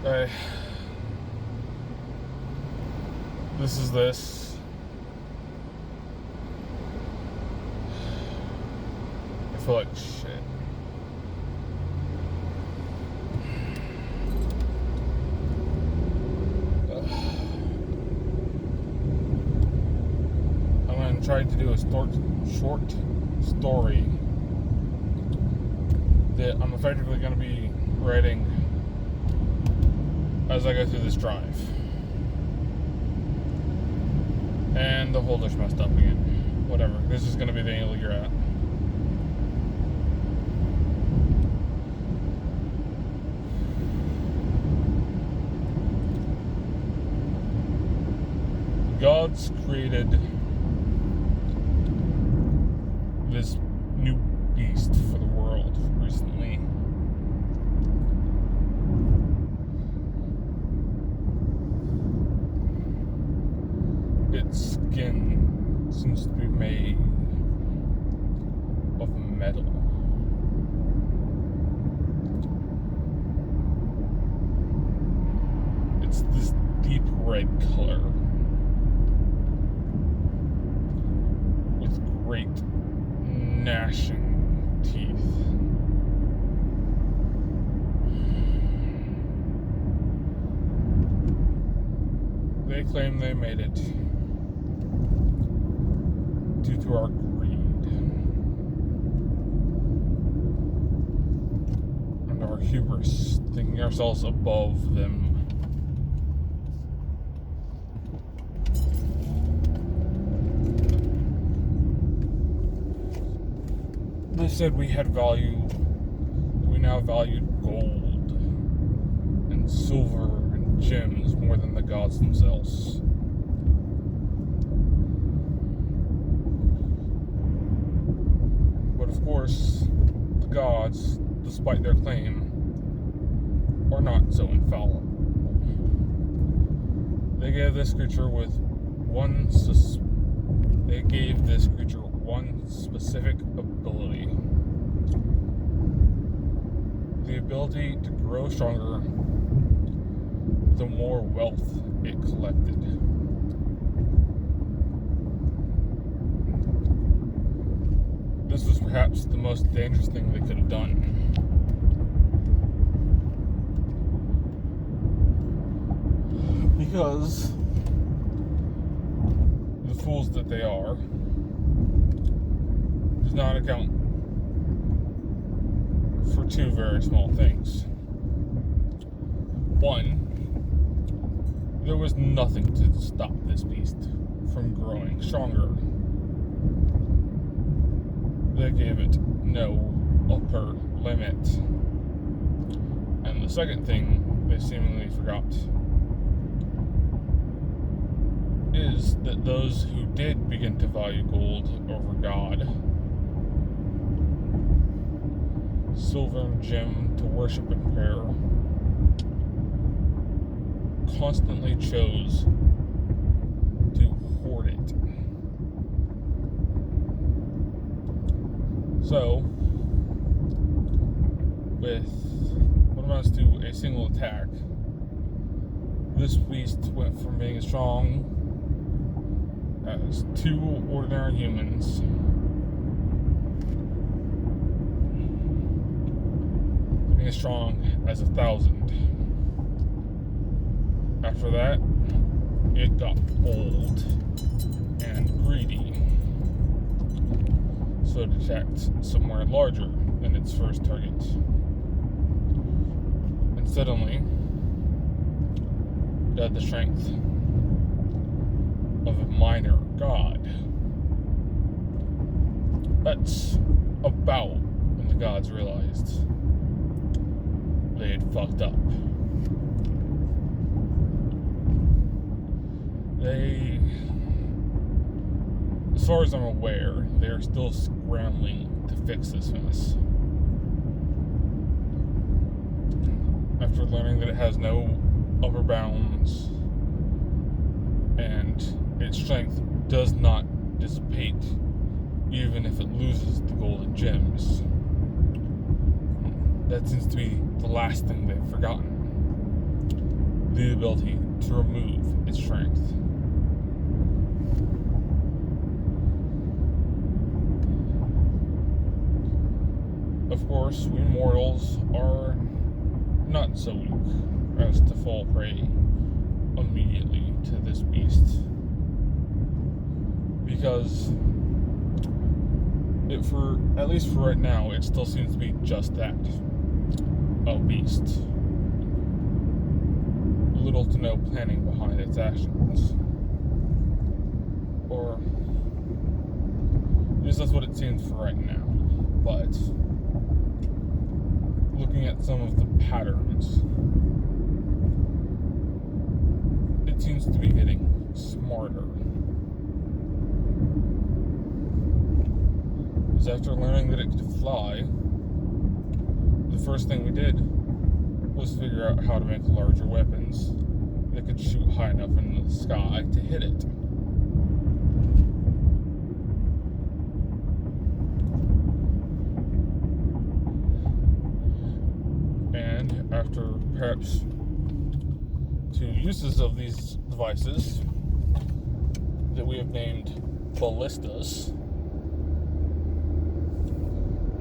I, this is this. I feel like shit. I'm going to try to do a short story that I'm effectively going to be writing as I go through this drive. And the holder's messed up again. Whatever. This is going to be the angle you're at. God's created this new beast for the world recently. Its skin seems to be made of metal. It's this deep red color with great gnashing teeth. They claim they made it due to our greed and our hubris, thinking ourselves above them. They said we had value, we now valued gold and silver and gems more than the gods themselves. But of course, the gods, despite their claim, are not so infallible. They gave this creature one specific ability. The ability to grow stronger the more wealth it collected. This was perhaps the most dangerous thing they could have done. Because the fools that they are does not account for two very small things. One, there was nothing to stop this beast from growing stronger. They gave it no upper limit. And the second thing they seemingly forgot is that those who did begin to value gold over God, silver and gem to worship and prayer, constantly chose to hoard it. So, with what amounts to a single attack, this beast went from being as strong as two ordinary humans to being as strong as 1,000. After that, it got bold and greedy, so it attacked somewhere larger than its first target. And suddenly, it had the strength of a minor god. That's about when the gods realized they had fucked up. They, as far as I'm aware, they're still scrambling to fix this mess. After learning that it has no upper bounds and its strength does not dissipate even if it loses the gold and gems. That seems to be the last thing they've forgotten. the ability to remove its strength. Of course, we mortals are not so weak as to fall prey immediately to this beast, because at least for right now, it still seems to be just that, a beast. Little to no planning behind its actions, or at least that's what it seems for right now. But looking at some of the patterns, it seems to be getting smarter. Because after learning that it could fly, the first thing we did was figure out how to make larger weapons that could shoot high enough in the sky to hit it. And after perhaps 2 uses of these devices that we have named ballistas,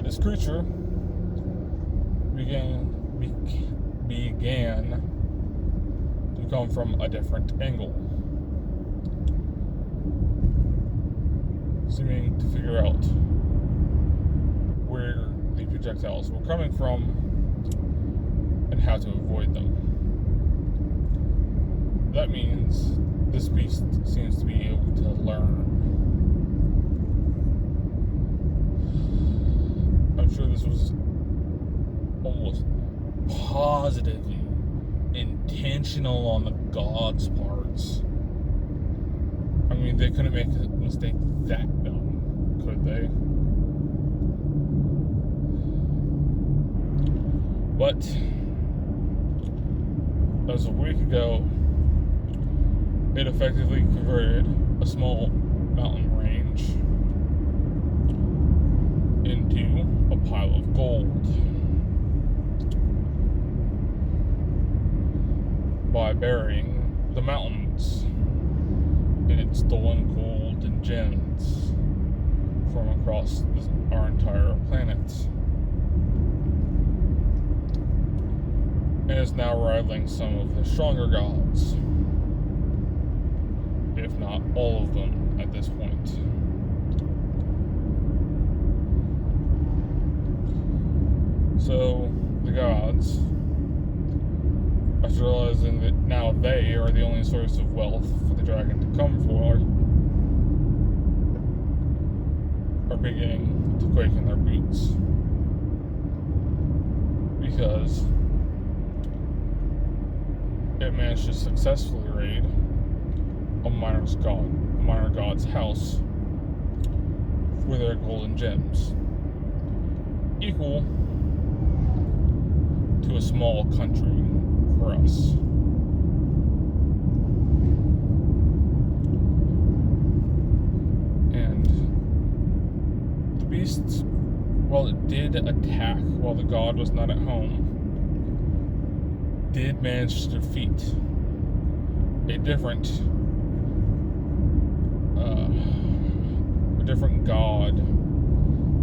this creature began to come from a different angle, seeming to figure out where the projectiles were coming from and how to avoid them. That means this beast seems to be able to learn. I'm sure this was almost positively intentional on the gods' parts. I mean, they couldn't make a mistake that dumb, could they? But as a week ago, it effectively converted a small mountain range into a pile of gold by burying the mountains in its stolen gold and gems from across our entire planet, and is now rivaling some of the stronger gods, if not all of them at this point. So the gods, after realizing that now they are the only source of wealth for the dragon to come for, are beginning to quake in their boots, because it managed to successfully raid a minor god's house for their golden gems, equal to a small country for us. And the beast, while it did attack while the god was not at home, did manage to defeat a different god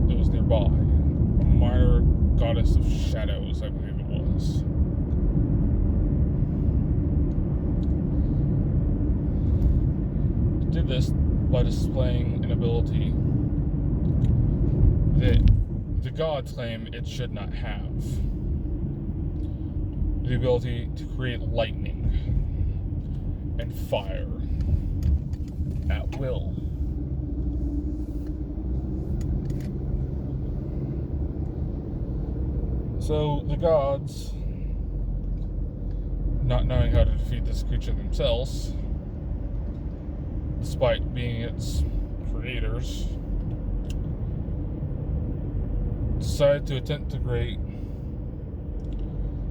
that was nearby, a minor goddess of shadows, I believe it was. It did this by displaying an ability that the gods claim it should not have. The ability to create lightning and fire at will. So the gods, not knowing how to defeat this creature themselves, despite being its creators, decided to attempt to create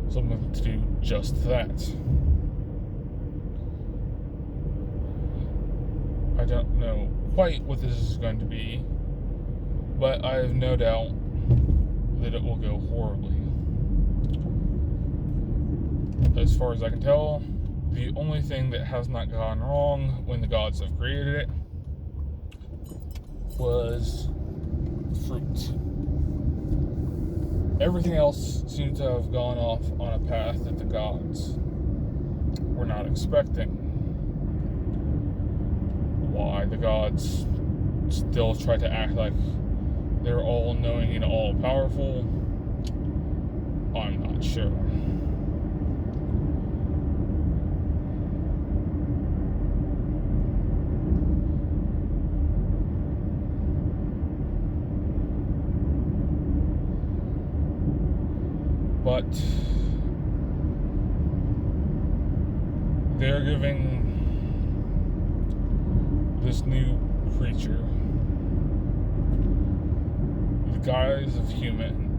something to do just that. I don't know quite what this is going to be, but I have no doubt that it will go horribly. As far as I can tell, The only thing that has not gone wrong when the gods have created it was fruit. Everything else seems to have gone off on a path that the gods were not expecting. Why the gods still try to act like they're all-knowing and all-powerful, I'm not sure. But they're giving this new creature the guise of humans,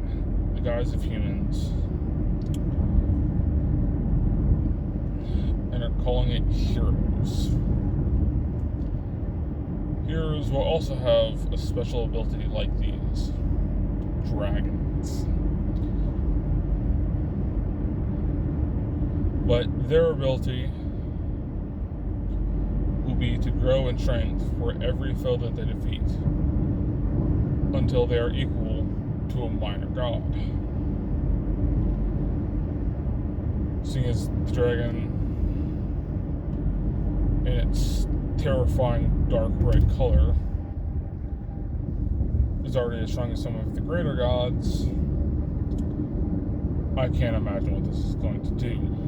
and are calling it heroes. Heroes will also have a special ability like these dragons. But their ability will be to grow in strength for every foe that they defeat until they are equal to a minor god. Seeing as the dragon, in its terrifying dark red color, is already as strong as some of the greater gods, I can't imagine what this is going to do.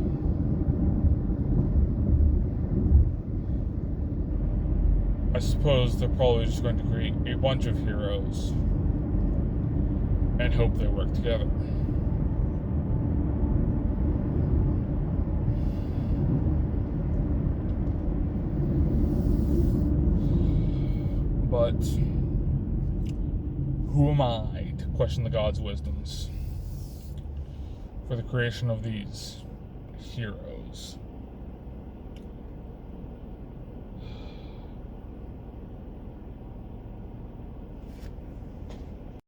I suppose they're probably just going to create a bunch of heroes and hope they work together. But who am I to question the gods' wisdoms for the creation of these heroes?